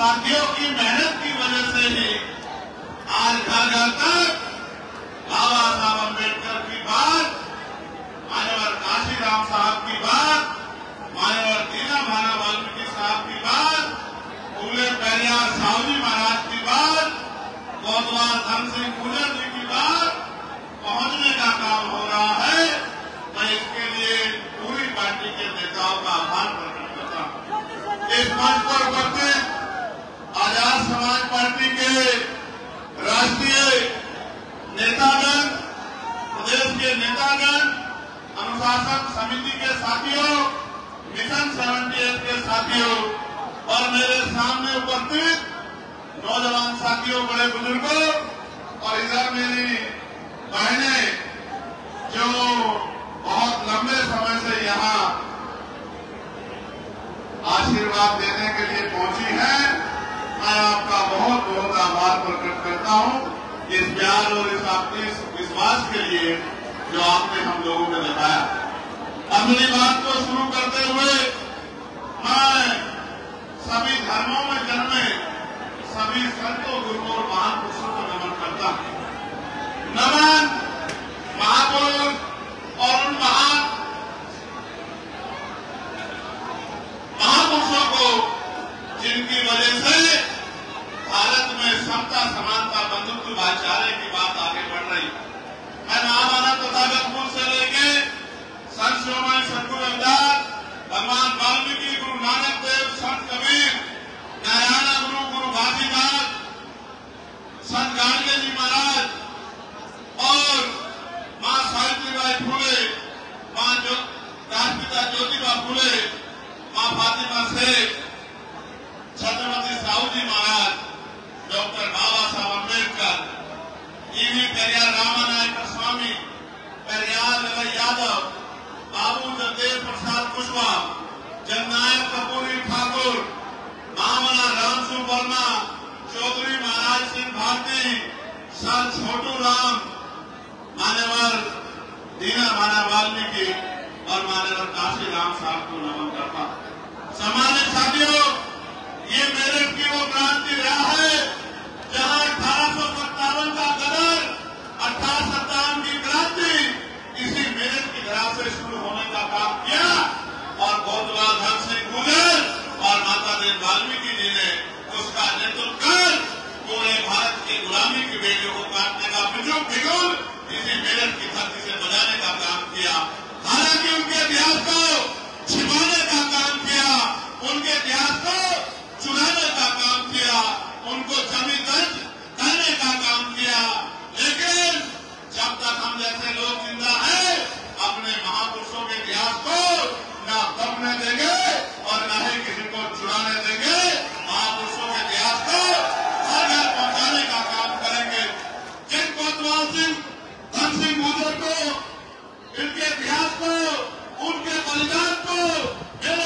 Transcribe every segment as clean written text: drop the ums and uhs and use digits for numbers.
साथियों की मेहनत की वजह से ही आज घर घर तक बाबा साहब अम्बेडकर की बात, मान्यवर काशीराम साहब की बात, मान्यवर दीना भाना वाल्मीकि साहब की बात, फूले पेरियार साहू महाराज की बात, कोतवाल धन सिंह गुर्जर जी की बात पहुंचने का काम हो रहा है। मैं इसके लिए पूरी पार्टी के नेताओं का आभार प्रकट करता हूं। इस मंच पर उपस्थित आजाद समाज पार्टी के राष्ट्रीय नेतागण, प्रदेश के नेतागण, अनुशासन समिति के साथियों, मिशन 78 के साथियों और मेरे सामने उपस्थित नौजवान साथियों, बड़े बुजुर्गों और इधर मेरी बहनें जो बहुत लंबे समय से यहाँ आशीर्वाद देने के लिए पहुंची हैं, मैं आपका बहुत बहुत आभार प्रकट करता हूं इस प्यार और इस आपके विश्वास के लिए जो आपने हम लोगों को दिखाया। अपनी बात को शुरू करते हुए मैं सभी धर्मों में जन्मे सभी संतों, गुरुओं और महापुरुषों को नमन करता हूं। नमन महापुरुष और उन महापुरुषों को जिनकी वजह से भारत में समता, समानता, बंधुत्व, भाईचारे की बात आगे बढ़ रही। मैं महामानव तथागत से लेके संत शिरोमणि सद्गुरु रविदास, भगवान वाल्मीकि, गुरु नानक देव, संत कबीर, नारायण गुरु, गुरु घासीदास, संत गाडगे जी महाराज और मां सावित्रीबाई फुले, मां राष्ट्रपिता ज्योतिबा फुले, मां फातिमा शेख, छत्रपति साहू जी महाराज, डॉक्टर बाबा साहब अम्बेडकर, ईवी पेरियार रामानायक स्वामी, पेरियार लवई यादव, बाबू जगदेव प्रसाद कुशवाहा, जननायक कपूरी ठाकुर, महामना रामसु वर्मा, चौधरी महाराज सिंह भारती, सर छोटू राम, मान्यवर दीना भाना वाल्मीकि और मान्यवर काशीराम साहब को नमन करता। सम्मानित साथियों, ये मेरठ की वो क्रांति रहा है जहां 1857 का गदर, 1857 की क्रांति इसी मेरठ की धरा से शुरू होने का काम किया और कोतवाल धन सिंह गुर्जर और माता देव वाल्मीकि जी ने उसका नेतृत्व कर पूरे भारत की गुलामी की बेड़ियों को काटने का बिगुल इसी मेरठ की धरती से बजाने का काम किया। हालांकि उनके इतिहास को छिपाने का काम किया, उनके इतिहास को चुराने का काम किया, उनको जमी दर्ज करने का काम किया, लेकिन जब तक हम जैसे लोग जिंदा हैं अपने महापुरुषों के इतिहास को न दबने देंगे और न ही किसी को चुराने देंगे। महापुरुषों के इतिहास को हर घर पहुंचाने का काम करेंगे। जिन कोतवाल सिंह, धन सिंह गुर्जर को, इनके इतिहास को, उनके बलिदान को मेरे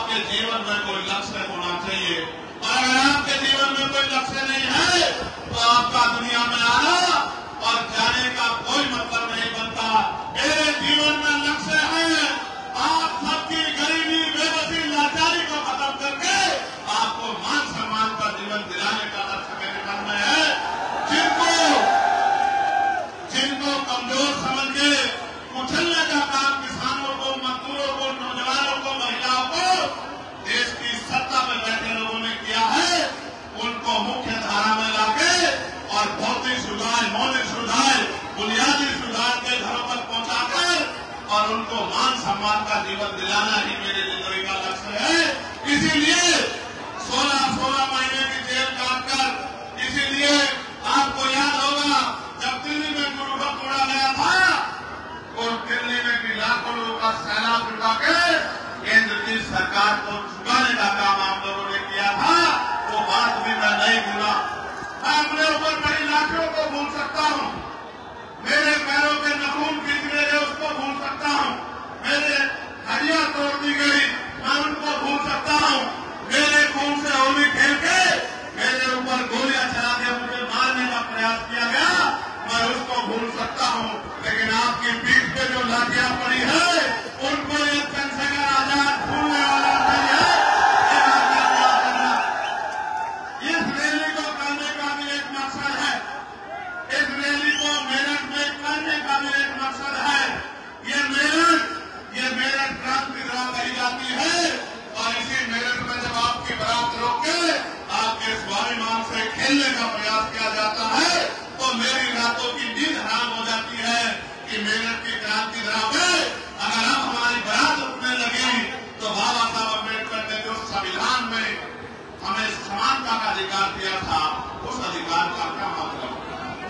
आपके जीवन में कोई लक्ष्य होना चाहिए। और अगर आपके जीवन में कोई लक्ष्य नहीं है तो आपका दुनिया में आना और जाने का कोई मतलब नहीं बनता। मेरे जीवन में लक्ष्य है आप सबकी गरीबी, बेबसी, लाचारी को खत्म करके आपको मान सम्मान का जीवन दिलाने का लक्ष्य मेरे मन में है। जिनको कमजोर समझ के कुचलने का काम किसानों को, मजदूरों को, नौजवानों को, महिलाओं को देश की सत्ता में बैठे लोगों ने किया है, उनको मुख्य धारा में लाके और भौतिक सुधार, मौलिक सुधार, बुनियादी सुधार के घरों तक पहुंचाकर और उनको मान सम्मान का जीवन दिलाना ही मेरी जिंदगी का लक्ष्य है। इसीलिए 16 महीने की जेल काटकर, इसीलिए आपको याद होगा जब दिल्ली में गुरुद्वारा तोड़ा गया था और दिल्ली में भी लाखों लोगों का सैलाब उठा के केंद्र की सरकार को झुकाने का काम आप लोगों ने किया था। वो बात भी मैं नहीं भूला। मैं अपने ऊपर बड़ी लाठियों को भूल सकता हूँ, मेरे पैरों के नखून खींच गए उसको भूल सकता हूँ, मेरे हड्डियां तोड़ दी गई मैं उनको भूल सकता हूँ, मेरे खून से होली खेल के मेरे ऊपर गोलियां चला के मुझे मारने का प्रयास किया गया, मैं उसको भूल सकता हूँ। लेकिन आपकी पीठ पे जो लाठियां पड़ी है उनको ये चंद्रशेखर आजाद भूलने वाला नहीं है। इस रैली को करने का भी एक मकसद है, इस रैली को मेरठ में करने का भी एक मकसद है। ये मेरठ क्रांति रहा कही जाती है और इसी मेरठ में जब आपकी बारात रोक के आपके स्वाभिमान से खेलने का प्रयास किया जाता है तो मेरी रातों की नींद हराम हो जाती है कि मेरठ की क्रांति रहा में अगर अब हमारी बारात उठने लगी तो बाबा साहब अम्बेडकर ने जो संविधान में हमें समानता का अधिकार दिया था उस अधिकार का क्या मतलब।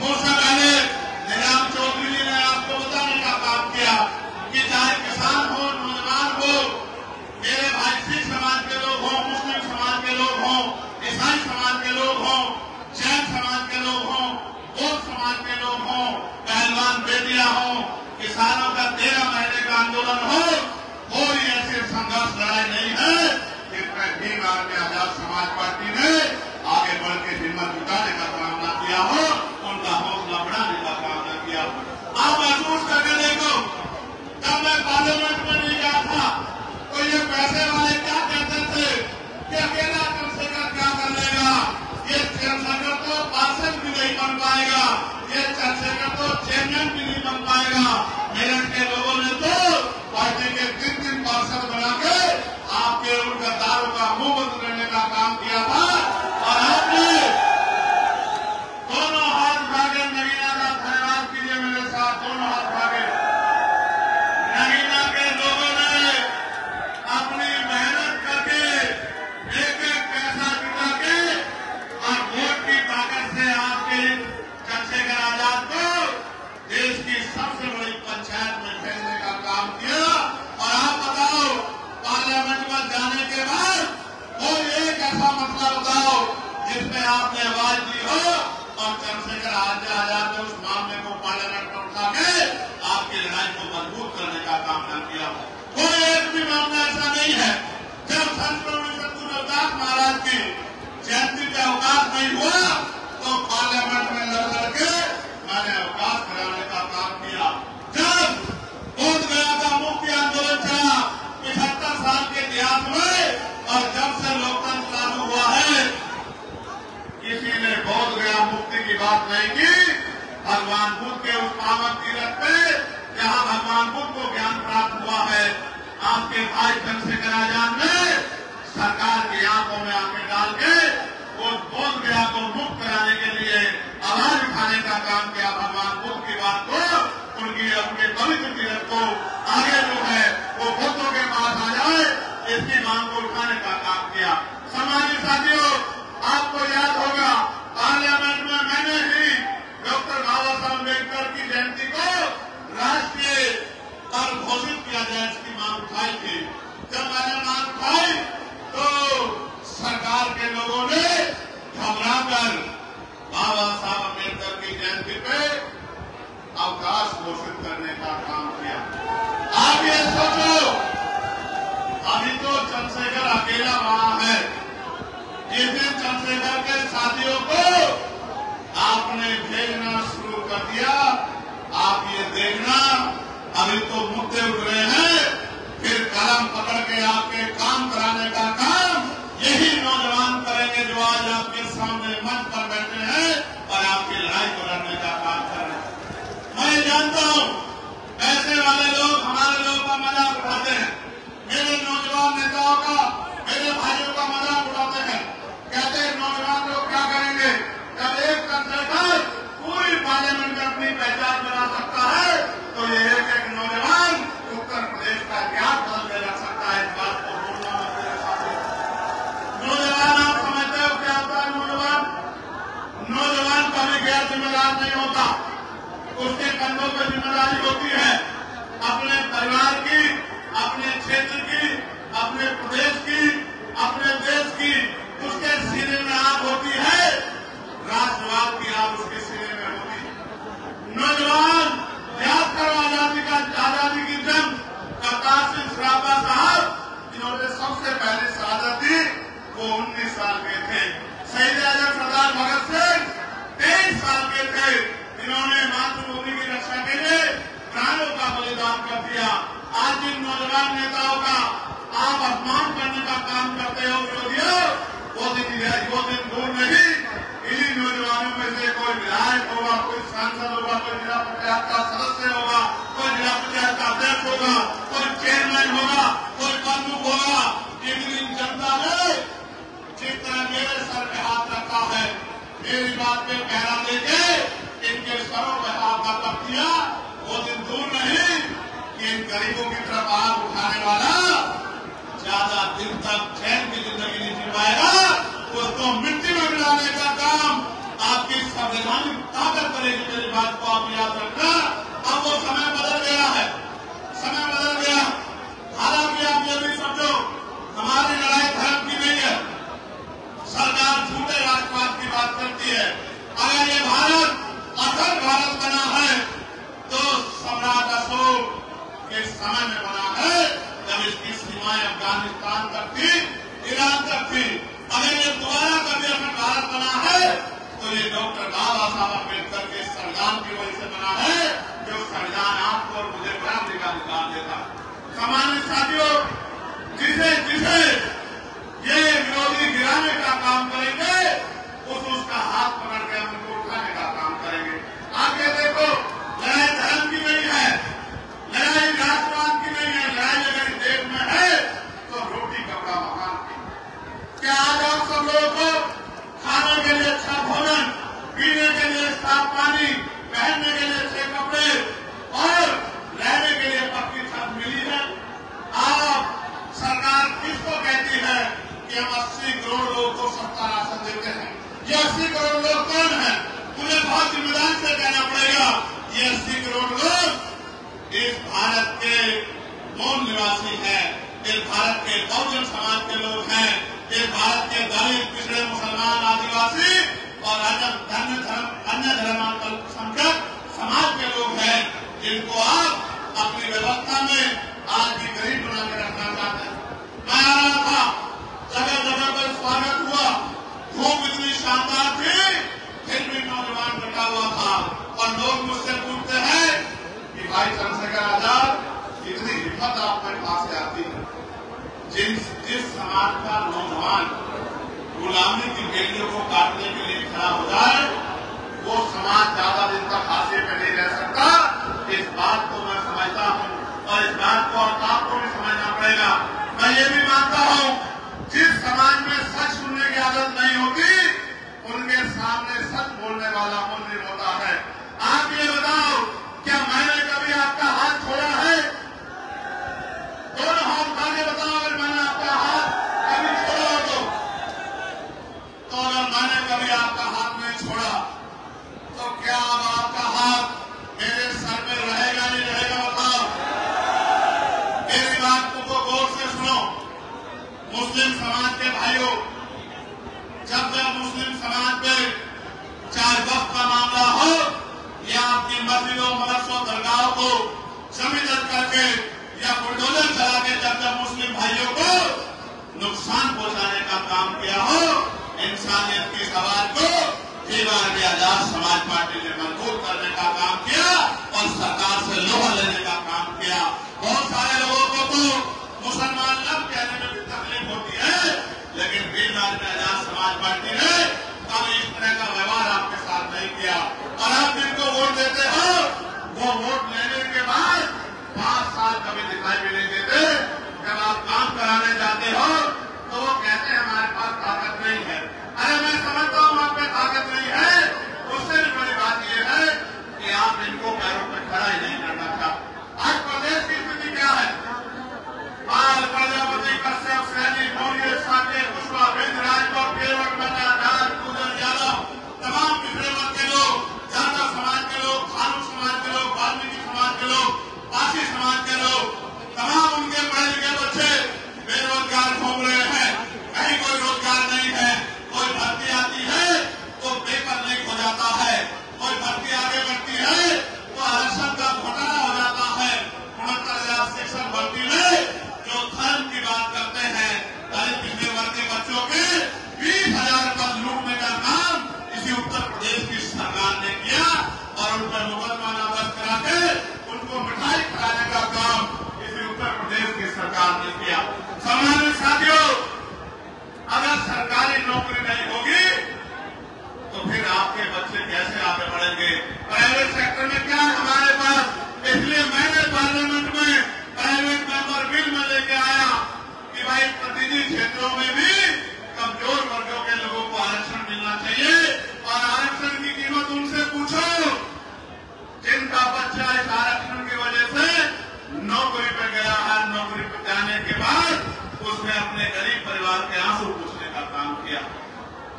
मुझसे पहले निजाम चौधरी जी ने आपको बताने का काम किया कि चाहे किसान हो, नौजवान हो, मेरे भाई सिख समाज के लोग हों, मुस्लिम समाज के लोग हों, ईसाई समाज के लोग हों, जैन समाज के लोग हों, बौद्ध समाज के लोग हों, पहलवान बेटियां हों, किसानों का 13 महीने का आंदोलन हो, कोई ऐसी संघर्ष लड़ाई नहीं है जिसमें भीम आर्मी आजाद समाज पार्टी ने आगे बढ़ के हिम्मत जुटाने का काम न किया हो, उनका हौसला बढ़ाने का काम न किया हो। आप महसूस करके देखो, जब मैं पार्लियामेंट में नहीं गया था तो ये पैसे वाले क्या कहते थे कि अकेला चंद्रशेखर क्या कर लेगा, ये चंद्रशेखर तो पार्षद भी नहीं बन पाएगा, ये चंद्रशेखर तो चेयरमैन भी नहीं बन पाएगा। मेरठ के लोगों ने तो पार्टी के 3 पार्षद बना के आपके उन गद्दारों का मुंह बंद करने का काम किया था और आपने दोनों हाथ भागे। नगीना का धन्यवाद कीजिए मेरे साथ, दोनों हाथ भागे। नगीना के लोगों ने अपनी मेहनत करके एक पैसा जुटा के और वोट की ताकत से आपके चंद्रशेखर आजाद को देश की सबसे बड़ी पंचायत में भेजने का काम किया। और आप बताओ, पार्लियामेंट में जाने के बाद कोई एक ऐसा मसला बताओ जिसमें आपने आवाज दी हो और चंद्रशेखर आजाद ने उस मामले को पार्लियामेंट में उठा के आपकी लड़ाई को मजबूत करने का काम न किया। कोई एक भी मामला ऐसा नहीं है। जब संत रविदास महाराज की जयंती का अवकाश नहीं हुआ तो पार्लियामेंट में लड़ करके मैंने अवकाश कराने का काम किया। जब बोध गया का मुक्ति आंदोलन चला 75 साल के इतिहास में और जब से लोकतंत्र लागू हुआ है किसी ने बोध गया मुक्ति की बात नहीं की। भगवान बुद्ध के उस पावन तीर्थ पे जहाँ भगवान बुद्ध को ज्ञान प्राप्त हुआ है, आपके भाई चंद्रशेखर आजाद ने सरकार की आंखों में आंखें डाल के वो बोध गया को मुक्त कराने के लिए आवाज उठाने का काम किया। भगवान बुद्ध की बात को, उनकी अपने पवित्र तीर्थ को आगे जो है वो बुद्धों के पास आ जाए, इसकी मांग को उठाने का काम किया। समाजी साथियों, आपको याद होगा पार्लियामेंट में मैंने ही डॉक्टर बाबा साहब अम्बेडकर की जयंती को राष्ट्रीय पर्व घोषित किया जाए इसकी मांग उठाई थी। जब मैंने मांग उठाई तो सरकार के लोगों ने घबराकर बाबा साहब अम्बेडकर की जयंती पे अवकाश घोषित करने का काम किया। आप ये सोचो, अभी तो चंद्रशेखर अकेला वहां है। जिस दिन चंद्रशेखर के साथियों को आपने भेजना शुरू कर दिया, आप ये देखना, अभी तो मुद्दे उठ रहे हैं, फिर कलम पकड़ के आपके काम कराने का काम यही नौजवान करेंगे जो आज आपके सामने मंच पर बैठे हैं और आपकी लड़ाई को लड़ने का काम कर रहे हैं। मैं जानता हूं ऐसे वाले लोग हमारे लोगों का मजाक उठाते हैं, मेरे नौजवान नेताओं का, मेरे भाइयों का मजाक उठाते हैं, कहते हैं नौजवान लोग क्या करेंगे। जब एक चंद्रशेखर पूरी पार्लियामेंट में अपनी पहचान बना सकता है तो ये एक नौजवान उत्तर प्रदेश का इतिहास बदल के रख सकता है। इस बात को भूलना मत मेरे साथी। नौजवान आप समझते हो क्या होता है? नौजवान कभी गैर जिम्मेदार नहीं होता, उसके कंधों पर जिम्मेदारी होती है अपने परिवार की, अपने क्षेत्र की, अपने प्रदेश की, अपने देश की। उसके सीने में आग होती है, राष्ट्रवाद की आग उसके सीने में होती है। नौजवान याद करो आजादी की जंग, करतार सिंह सराफा साहब जिन्होंने सबसे पहले शहादत दी वो 19 साल के थे। शहीद आजम सरदार भगत सिंह 23 साल के थे, जिन्होंने मातृभूमि की रक्षा के लिए प्राणों का बलिदान कर दिया। आज जिन नौजवान नेताओं का आप अपमान करने का काम करते हो विरोधियों, वो दिन दूर नहीं, इन्हीं नौजवानों में से कोई विधायक होगा, कोई सांसद होगा, कोई जिला पंचायत का सदस्य होगा, कोई जिला पंचायत का अध्यक्ष होगा, कोई चेयरमैन होगा, कोई प्रमुख होगा। एक दिन जनता ने जिस तरह मेरे सर पे हाथ रखा है, मेरी बात पे पहरा देके इनके सरों पे हाथ रख दिया, वो दिन दूर नहीं कि इन गरीबों की तरफ हाथ उठाने वाला ज्यादा दिन तक चैन की जिंदगी नहीं जी पाएगा। उसको मिट्टी में मिलाने का काम आपकी संवैधानिक ताकत करेगी। मेरी बात को आप याद रखना। अब वो समय बदल गया है, समय बदल गया। हालांकि आप ये भी समझो हमारी लड़ाई धर्म की नहीं है। सरकार झूठे राष्ट्रवाद की बात करती है। अगर ये भारत असल भारत बना है तो सम्राट अशोक के समय में बना है, जब इसकी सीमाएं अफगानिस्तान तक थी, ईरान तक थी। अगर ये दोबारा कभी अपना भारत बना है तो ये डॉक्टर बाबा साहब अम्बेडकर के संविधान की वजह से बना है, जो संविधान आपको और मुझे बराबरी का अधिकार देता। सामान्य साथियों, जिसे जिसे ये विरोधी गिराने का काम करेंगे उसका हाथ पकड़ के हम उनको उठाने का काम करेंगे। आगे देखो, लड़ाई धर्म की नहीं है, लड़ाई राष्ट्रवाद की नहीं है, लड़ाई अगर देश में है तो रोटी कपड़ा मकान की। क्या आज आप सब लोगों को खाने के लिए अच्छा भोजन, पीने के लिए साफ पानी, पहनने के लिए अच्छे कपड़े और रहने के लिए पक्की छत मिली है? आप सरकार किसको कहती है कि हम 80 करोड़ लोगों को सस्ता राशन देते हैं? ये 80 करोड़ लोग कौन है? मुझे बहुत जिम्मेदारी से कहना पड़ेगा, ये 80 करोड़ लोग इस भारत के मूल निवासी हैं, इस भारत के बहुजन समाज के लोग हैं, इस भारत के दलित, पिछड़े, मुसलमान, आदिवासी और अन्य धर्मांतरसंख्यक समाज के लोग हैं, जिनको आप अपनी व्यवस्था में आज भी गरीब बना के रखना चाहते हैं। मैं आ रहा था, जगह जगह पर स्वागत हुआ, धूप इतनी शानदार थी, फिर भी नौजवान बैठा हुआ था और लोग मुझसे पूछते हैं कि भाई चंद्रशेखर आजाद, इतनी हिम्मत आप मेरे पास से आती है? जिस समाज का नौजवान गुलामी की बेलियों को काटने के लिए खड़ा हो जाए, वो समाज ज्यादा दिन तक हाशिए पे नहीं रह सकता। इस बात को मैं समझता हूँ और इस बात को आपको भी समझना पड़ेगा। मैं ये भी मानता हूँ, जिस समाज में सच सुनने की आदत नहीं होती, उनके सामने सच बोलने वाला मुजरिम होता है। आप ये बताओ, क्या मैंने कभी आपका हाथ छोड़ा है? दोनों हाथ उठा के बताओ, अगर मैंने आपका हाथ कभी छोड़ा हो तो अगर मैंने कभी आपका हाथ नहीं छोड़ा तो क्या अब आपका हाथ मेरे सर में रहेगा नहीं रहेगा? बताओ। मेरी बात को गौर से सुनो। मुस्लिम समाज के भाइयों, जब मुस्लिम समाज में चाहे वक्त का मामला हो या आपकी मस्जिदों, मदरसों, दरगाहों को जमी दर्ज करके या बुलडोजर चला के जब मुस्लिम भाइयों को काम किया हो, इंसानियत की सवाल को दीवार में आजाद समाज पार्टी ने मजबूत करने का काम किया और सरकार से लोहा लेने का काम किया। बहुत सारे लोगों को तो मुसलमान लोग कहने में भी तकलीफ होती है, लेकिन दीवार में आजाद समाज पार्टी ने कभी इस तरह का व्यवहार आपके साथ नहीं किया। और आप जिनको वोट देते हो, वो वोट लेने के बाद 5 साल कभी दिखाई भी नहीं देते। जब आप काम कराने जाते हो तो वो कहते हैं हमारे पास ताकत नहीं है। अरे मैं समझता हूँ आप में ताकत नहीं है, उससे भी बड़ी बात यह है कि आप इनको पैरों पर खड़ा ही नहीं करना चाहते। आज प्रदेश की स्थिति क्या है? बाल प्रजापति, कश्यप, सैनी, मौर्य, साके, कुशवाहा, बिंद, राजपूत, केवट, मन्ना, नाथ, पूजन, यादव, तमाम पिछड़े वर्ग के लोग, जाटा समाज के लोग, खानू समाज के लोग, वाल्मीकि समाज के लोग, पासी समाज के लोग, तमाम उनके पढ़े लिखे बच्चे बेरोजगार घूम रहे हैं। कहीं कोई रोजगार नहीं है। कोई भर्ती आती है तो पेपर लीक हो जाता है, कोई भर्ती आगे बढ़ती है तो आरक्षण का घोटाला हो जाता है। 69,000 शिक्षक भर्ती में जो धर्म की बात करते हैं, दलित पिछड़े वर्ग के बच्चों के 20,000 पद लूटने का काम इसी उत्तर प्रदेश की सरकार ने किया और उन पर मुकदमा नामजद करा के उनको मिठाई खिलाने का काम इसी उत्तर प्रदेश की सरकार ने किया। सम्मानित साथियों, अगर सरकारी नौकरी नहीं होगी तो फिर आपके बच्चे कैसे आगे बढ़ेंगे? प्राइवेट सेक्टर में क्या है हमारे पास? इसलिए मैंने पार्लियामेंट में प्राइवेट मेंबर बिल में लेके आया कि भाई प्रतिनिधि क्षेत्रों में भी कमजोर वर्गों के लोगों को आरक्षण मिलना चाहिए। और आरक्षण की कीमत उनसे पूछो जिनका बच्चा इस आरक्षण की वजह से नौकरी पे गया है। नौकरी पे जाने के बाद उसने अपने गरीब परिवार के आंसू पूछने का काम किया।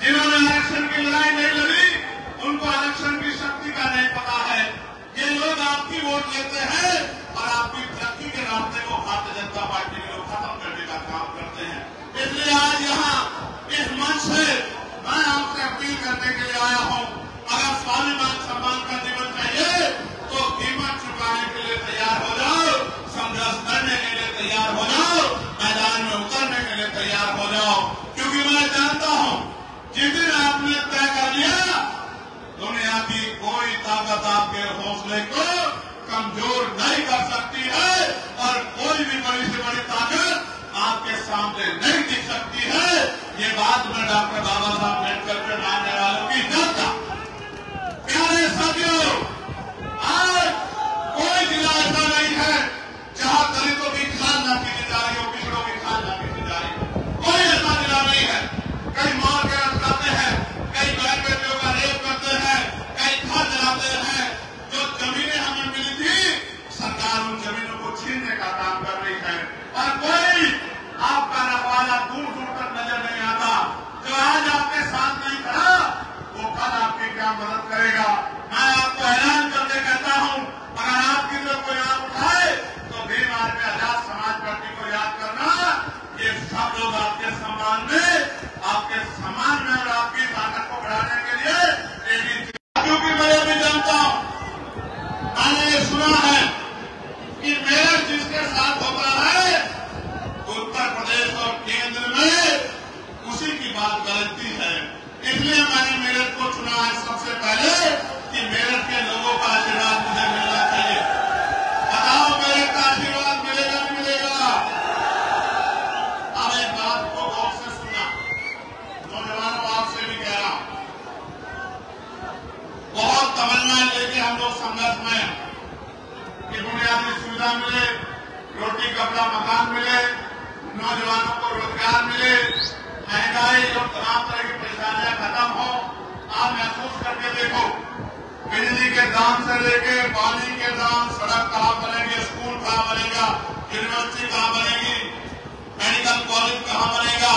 जिन्होंने आरक्षण की लड़ाई नहीं लड़ी, उनको आरक्षण की शक्ति का नहीं पता है। ये लोग आपकी वोट लेते हैं और आपकी तरक्की के रास्ते को भारतीय जनता पार्टी के लोग खत्म करने का काम करते हैं। इसलिए आज यहाँ इस मंच से मैं आपसे अपील करने के लिए आया हूँ, अगर स्वाभिमान सम्मान का जीवन चाहिए तो कीमत चुकाने के लिए तैयार हो जाओ, संघर्ष करने के लिए तैयार हो जाओ, मैदान में उतरने के लिए तैयार हो जाओ। क्योंकि मैं जानता हूँ जिस दिन आपने तय कर लिया, दुनिया की कोई ताकत आपके हौसले को कमजोर नहीं कर सकती है और कोई भी बड़ी से बड़ी ताकत आपके सामने नहीं दिख सकती है। ये बात मैं डॉक्टर बाबा साहब अम्बेडकर के मानने वालों की जानता। प्यारे साथियों, आज कोई जिला ऐसा नहीं है जहां दलितों की खान ना पीटी जा रही हो, पिछड़ों की खान ना पीटी जा रही हो। कोई ऐसा जिला नहीं है। कई मार के रखते हैं, कई बहन बेटियों का रेप करते हैं, कई घर जलाते हैं। जो जमीनें हमें मिली थी, सरकार उन जमीनों को छीनने का काम कर रही है और कोई आपका रखवाला दूर दूर तक नजर नहीं आता। जो आज आपके साथ नहीं खड़ा, वो कल आपकी क्या मदद करेगा? मैं आपको ऐलान करके कहता हूं, अगर आपकी लोग को याद उठाए तो भीम आर्मी आजाद समाज पार्टी को याद करना। ये सब लोग आपके सम्मान में, आपके सम्मान में और आपकी ताकत को बढ़ाने के लिए, क्योंकि मैं भी जानता हूं, मैंने ये सुना है कि मेरठ जिसके साथ होता है उत्तर प्रदेश और केंद्र में उसी की बात गलती है। इसलिए मैंने मेरठ को चुना है सबसे पहले कि मेरठ के लोगों का आशीर्वाद मुझे मिलना चाहिए। बताओ मेरठ का आशीर्वाद मिलेगा नहीं मिलेगा? अब एक बात को गौर से सुना, नौजवानों आपसे भी कह रहा हूं, बहुत तमन्नाएं लेके हम लोग संघर्ष में कि बुनियादी सुविधा मिले, रोटी कपड़ा मकान मिले, नौजवानों को रोजगार मिले, महंगाई और तमाम तरह की परेशानियां खत्म हो। आप महसूस करके देखो, बिजली के दाम से लेके पानी के दाम, सड़क कहाँ बनेगी, स्कूल कहाँ बनेगा, यूनिवर्सिटी कहाँ बनेगी, मेडिकल कॉलेज कहाँ बनेगा,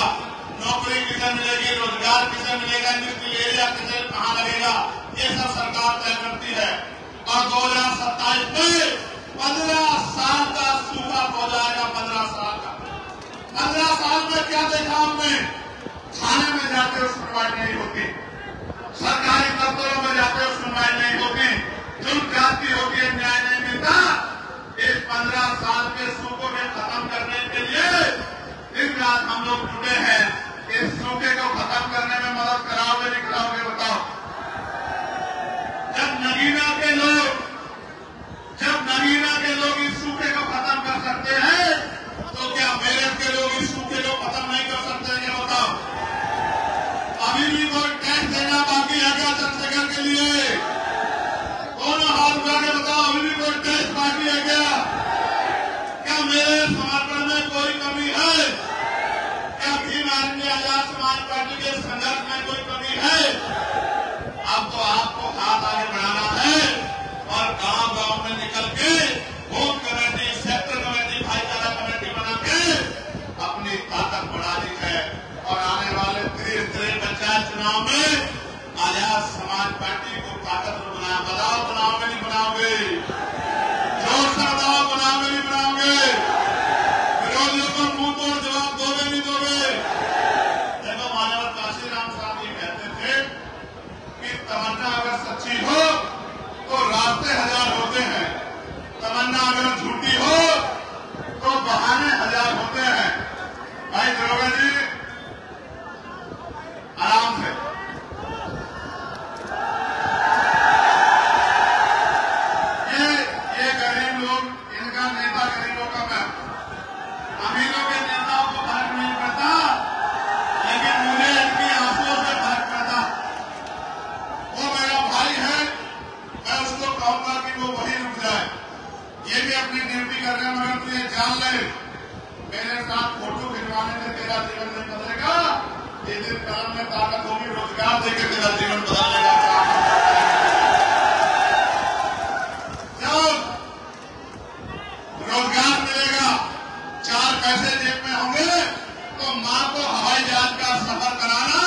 नौकरी किसे मिलेगी, रोजगार किसे मिलेगा, इंडस्ट्रियल एरिया किसे कहाँ लगेगा, ये सब सरकार तय करती है। और 2027 में 15 साल का सूखा हो जाएगा। 15 साल का, 15 साल में क्या देखा हमने? थाने में जाते हो सुनवाई नहीं होती, सरकारी दफ्तरों में जाते हो सुनवाई नहीं होती, जुल्म जाती होती है, न्याय नहीं मिलता। इस 15 साल के सूखों को खत्म करने के लिए दिन रात हम लोग जुटे हैं। इस जान ले, मेरे साथ फोटो खिंचवाने से तेरा जीवन नहीं बदलेगा। जिस दिन कलम में ताकत होगी, रोजगार देकर तेरा जीवन बदलने का काम। जब रोजगार मिलेगा, 4 पैसे जेब में होंगे, तो माँ को हवाई जहाज का सफर कराना,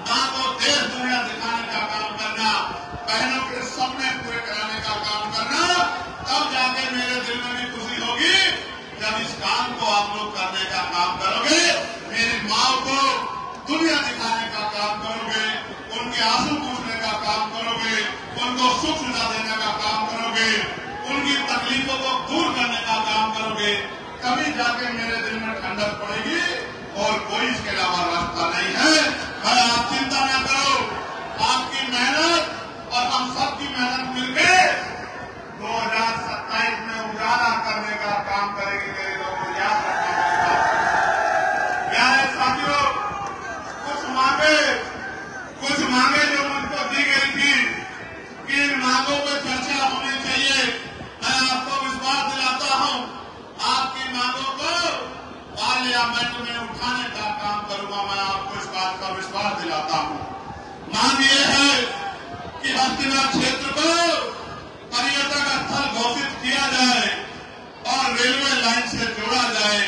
माँ को देश दुनिया दिखाने का काम करना, बहनों के सपने पूरे कराने का काम करना, तब जाके मेरे दिल में भी खुशी होगी जब इस काम को आप लोग करने का काम करोगे। मेरी माँ को दुनिया दिखाने का काम करोगे, उनके आंसू पूछने का काम करोगे, उनको सुख सुविधा देने का काम करोगे, उनकी तकलीफों को दूर करने का काम करोगे, तभी जाके मेरे दिल में ठंडक पड़ेगी। और कोई इसके अलावा रास्ता नहीं है। भाई आप चिंता न करो, आपकी मेहनत और हम सबकी मेहनत मिलकर 2027 में उजाला करने का काम करेगी। मेरे लोगों याद रखना, प्यारे साथियों, कुछ मांगे जो मुझको दी गई थी कि इन मांगों पर चर्चा होनी चाहिए। मैं आपको विश्वास दिलाता हूं, आपकी मांगों को पार्लियामेंट में उठाने का काम करूंगा। मैं आपको इस बात का विश्वास दिलाता हूं। मांग ये है कि हस्तिनापुर क्षेत्र को पर्यटक स्थल घोषित किया जाए और रेलवे लाइन से जोड़ा जाए।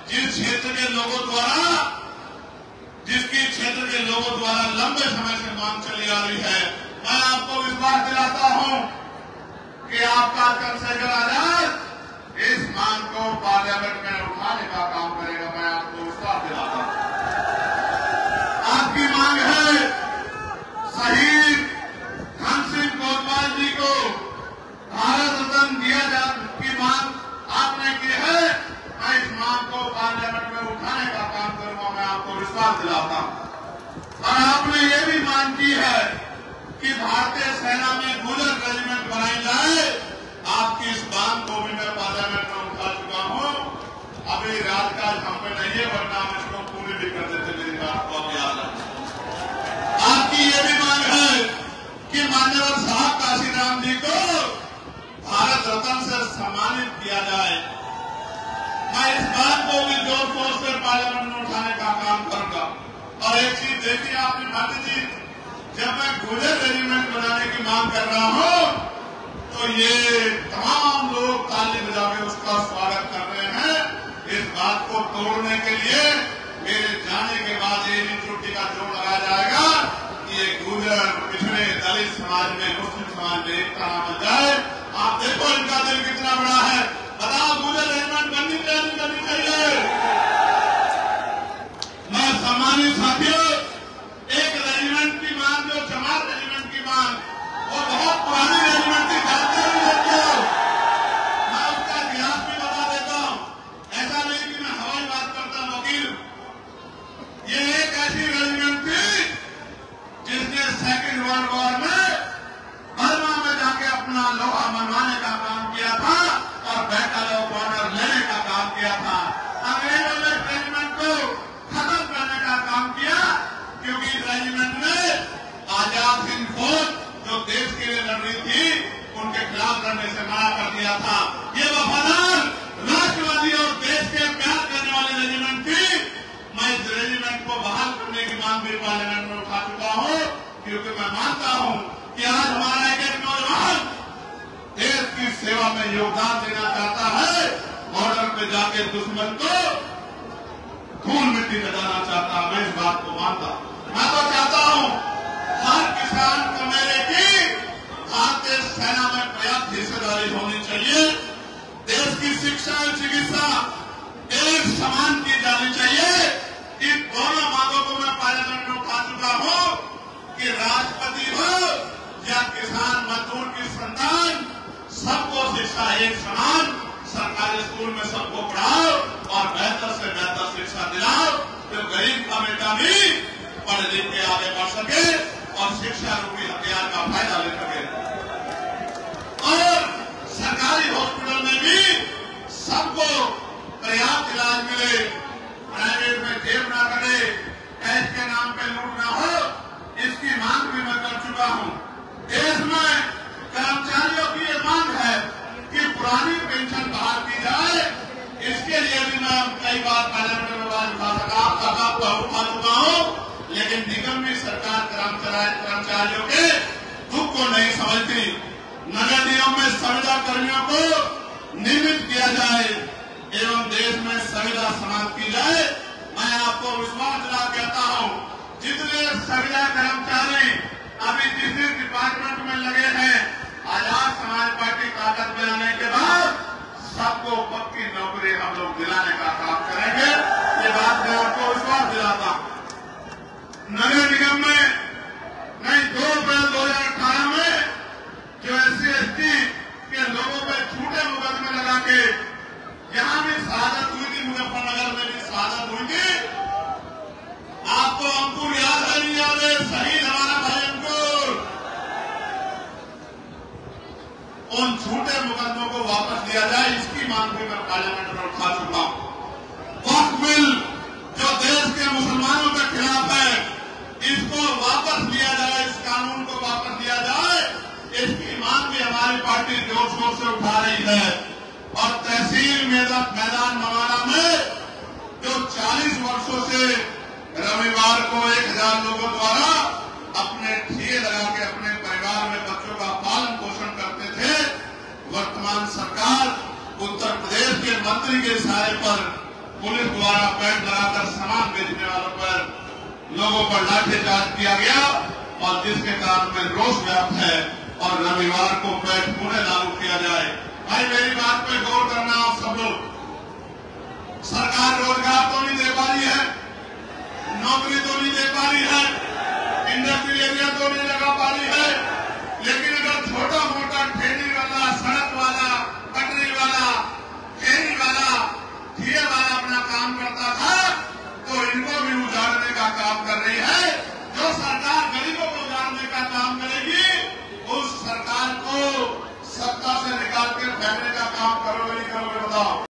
जिसकी क्षेत्र के लोगों द्वारा लंबे समय से मांग चली आ रही है। मैं आपको विश्वास दिलाता हूं कि आपका चंद्रशेखर आजाद इस मांग को पार्लियामेंट में उठाने का काम करेगा। मैं आपको विश्वास दिलाता हूं। आपकी मांग है शहीद धन सिंह कोतवाल जी को भारत रत्न दिया जाए की मांग आपने की है। मैं इस मांग को पार्लियामेंट में उठाने का काम करूंगा। मैं आपको विश्वास दिलाता हूं। और आपने ये भी मांग की है कि भारतीय सेना में गुजर रेजिमेंट बनाई जाए। आपकी इस मांग को भी मैं पार्लियामेंट में उठा चुका हूं। अभी राजकाज हम पे नहीं है, वरना हम इसको पूरी भी कर देते। मेरी बात को आप याद रखें। आपकी ये भी मांग है कि मान्यवर साहब काशीराम जी को भारत रत्न से सम्मानित किया जाए। मैं इस बात को भी जोर शोर से पार्लियामेंट में उठाने का काम करूंगा। और एक चीज देखिए आपने भाटी जी, जब मैं गुजर रेजिमेंट बनाने की मांग कर रहा हूं तो ये तमाम लोग ताली बजा के उसका स्वागत कर रहे हैं। इस बात को तोड़ने के लिए मेरे जाने के बाद ये चोटी का जोड़ लगाया जाएगा कि ये गुजर पिछड़े दलित समाज में, मुस्लिम समाज में एकता ना बन जाए। आप देखो इनका दिल कितना बड़ा है। बताओ गुजर रेजिमेंट बननी चाहिए। मैं सम्मानित साथियों, एक रेजिमेंट की मांग जो जमात रेजिमेंट की मांग, वो बहुत पुरानी रेजिमेंट की जानकारी लेते हो। मैं उसका इतिहास भी बता देता हूं। ऐसा नहीं कि मैं हवाई बात करता वकील। ये एक ऐसी रेजिमेंट थी जिसने सेकेंड वर्ल्ड वॉर में बर्मा में जाके अपना लोहा मनवाने का काम किया था और बैटल ऑफ ऑनर लेने का काम किया था। अंग्रेजों ने रेजिमेंट को खत्म करने का काम किया, क्योंकि इस रेजिमेंट में आजाद हिंद फौज जो देश के लिए लड़ रही थी, उनके खिलाफ लड़ने से मना कर दिया था। ये वफादार, राष्ट्रवादी और देश के प्यार करने वाली रेजिमेंट थी। मैं इस रेजिमेंट को बहाल करने की मांग भी पार्लियामेंट में उठा चुका हूं, क्योंकि मैं मानता हूं कि आज हमारा एक नौजवान देश की सेवा में योगदान देना चाहता है। बॉर्डर पे जाके दुश्मन को धूल मिट्टी लगाना चाहता है। मैं इस बात को मानता हूं। मैं तो चाहता हूं हर किसान को मेरे की भारतीय सेना में पर्याप्त हिस्सेदारी होनी चाहिए। देश की शिक्षा और चिकित्सा एक समान की जानी चाहिए। इन दोनों मांगों को मैं पार्लियामेंट में उठा चुका हूं कि राष्ट्रपति हो या किसान मजदूर की संतान, सबको शिक्षा एक समान, सरकारी स्कूल में सबको पढ़ाओ और बेहतर से बेहतर शिक्षा दिलाओ, तो गरीब का बेटा भी पढ़ लिख के आगे बढ़ सके और शिक्षा रूपी हथियार का फायदा ले सके। और सरकारी हॉस्पिटल में भी सबको पर्याप्त इलाज मिले, प्राइवेट में जेब ना करे, टैक्स के नाम पे लूट ना हो। इसकी मांग भी मैं कर चुका हूं। देश में कर्मचारियों की ये मांग है कि पुरानी पेंशन बहाल की जाए। कई बार पार्लियामेंट में बात उठा चुका हूं, लेकिन निगम में सरकार कर्मचारियों के दुख को नहीं समझती। नगर निगम में संविदा कर्मियों को नियमित किया जाए एवं देश में संविदा समाप्त की जाए। मैं आपको विश्वास दिला कहता हूं, जितने संविदा कर्मचारी अभी जिस डिपार्टमेंट में लगे हैं, आजाद समाज पार्टी ताकत में आने के बाद सबको पक्की नौकरी हम लोग दिलाने का काम करेंगे। ये बात मैं आपको विश्वास दिलाता हूं। नगर निगम में नहीं 2 अप्रैल 2018 में जो SC/ST के लोगों पर झूठे मुकदमे लगा के यहां भी शहादत हुई थी, मुजफ्फरनगर में भी शहादत हुई थी। आपको अंकुर याद है नहीं याद है? शहीद हमारा भाई अंकुर, उन झूठे मुकदमों को वापस लिया जाए, इसकी मांग भी मैं पार्लियामेंट में उठा चुका हूं। वक्फ बिल जो देश के मुसलमानों के खिलाफ है, इसको वापस लिया जाए, इस कानून को वापस लिया जाए, इसकी मांग भी हमारी पार्टी जोर शोर से उठा रही है। और तहसील मैदान नवादा में जो 40 वर्षों से रविवार को 1000 लोगों द्वारा अपने ठिये लगा के अपने परिवार में बच्चों का पालन पोषण करते थे, वर्तमान सरकार उत्तर प्रदेश के मंत्री के इशारे पर पुलिस द्वारा पैड लगाकर सामान बेचने वालों पर लोगों पर लाठीचार्ज किया गया और जिसके कारण में रोष व्याप्त है और रविवार को पैड पुनः लागू किया जाए। भाई मेरी बात पे गौर करना आप सब लोग। सरकार रोजगार तो नहीं दे पा रही है, नौकरी तो नहीं दे पा रही है, इंडस्ट्रियल एरिया तो नहीं लगा पा रही है, लेकिन अगर छोटा मोटा ठेली वाला, सड़क वाला, पटरी वाला, फेरी वाला, ठिये वाला अपना काम करता था तो इनको भी उजाड़ने का काम कर रही है। जो सरकार गरीबों को उजाड़ने का काम करेगी, उस सरकार को सत्ता से निकाल के फेंकने का काम करोगे नहीं करोगे बताओ?